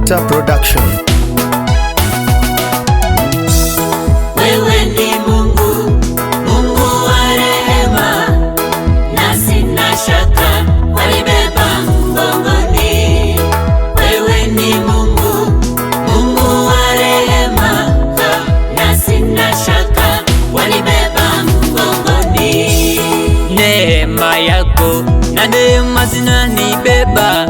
Victor Production. Wewe ni Mungu, Mungu wa rehema, na sina shaka walibeba mgongoni. Wewe ni Mungu, Mungu wa rehema, na sina shaka walibeba mgongoni. Neema yako na neema zinanibeba,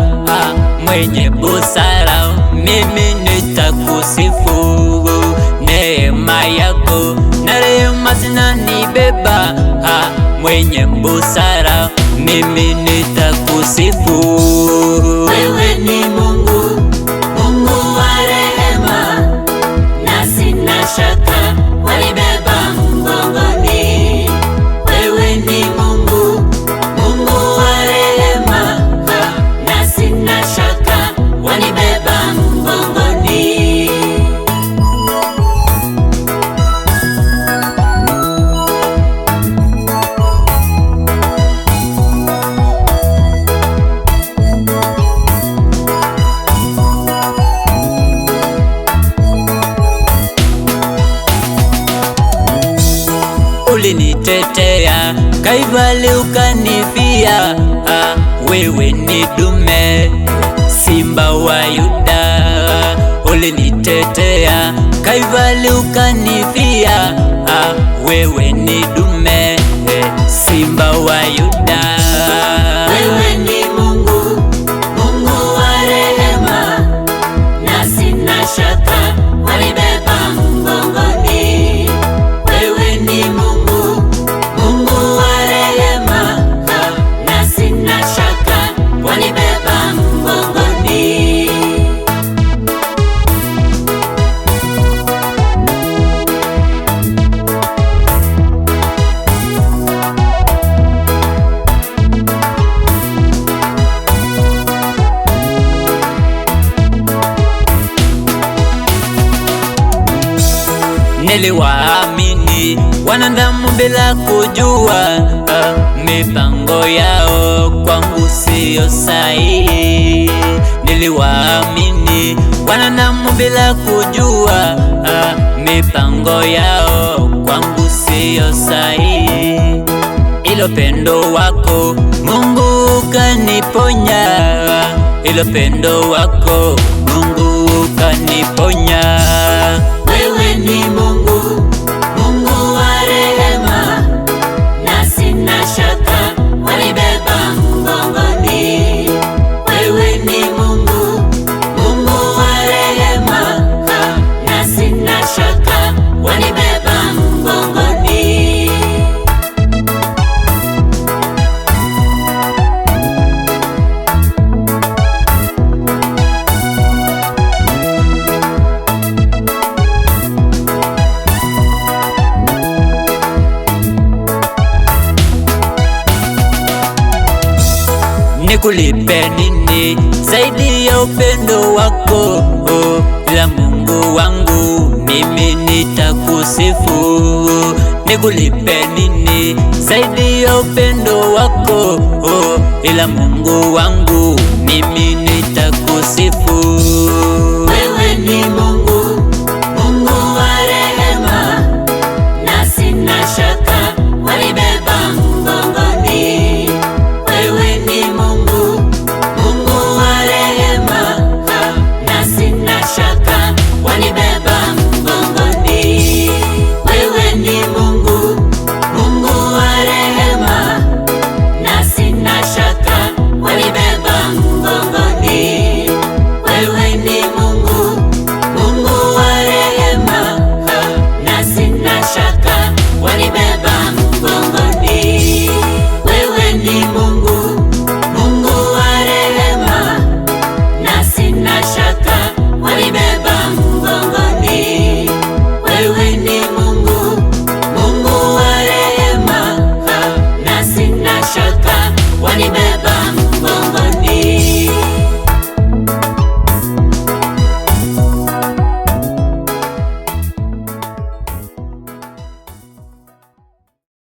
mwenye busara mimi nitakusifu. Neema yako na rehema zinanibeba, mwenye busara mimi nitakusifu. Wewe ni Mungu, Mungu wa rehema, na sina shaka walibeba mgongoni. Wewe ni Mungu, Mungu wa rehema, na sina shaka walibeba mgongoni. Ulinitetea Kalvari ukanifia, wewe ni dume, simba wa Yuda. Ulinitetea Kalvari ukanifia, wewe ni dume, simba wa Yuda. Wewe ni Mungu, Mungu wa rehema, na sina shaka walibeba mgongoni. Wewe ni Mungu, Mungu wa rehema, na sina shaka walibeba mgongoni. Niliwaamini wanadamu bila kujua, mipango yao kwangu siyo sahihi. Niliwaamini wanadamu bila kujua, mipango yao kwangu siyo sahihi. Ilo pendo wako Mungu kaniponya, ilo pendo wako Mungu kaniponya. Wewe ni Mungu, Mungu wa rehema, na sina shaka walibeba mgongoni. Wewe ni Mungu, Mungu wa rehema, na sina shaka walibeba mgongoni. Nikulipe nini zaidi ya upendo wako, la Mungu wangu mimi nitakusifu. Nikulipe nini zaidi ya upendo wako, ila Mungu wangu mimi nitakusifu.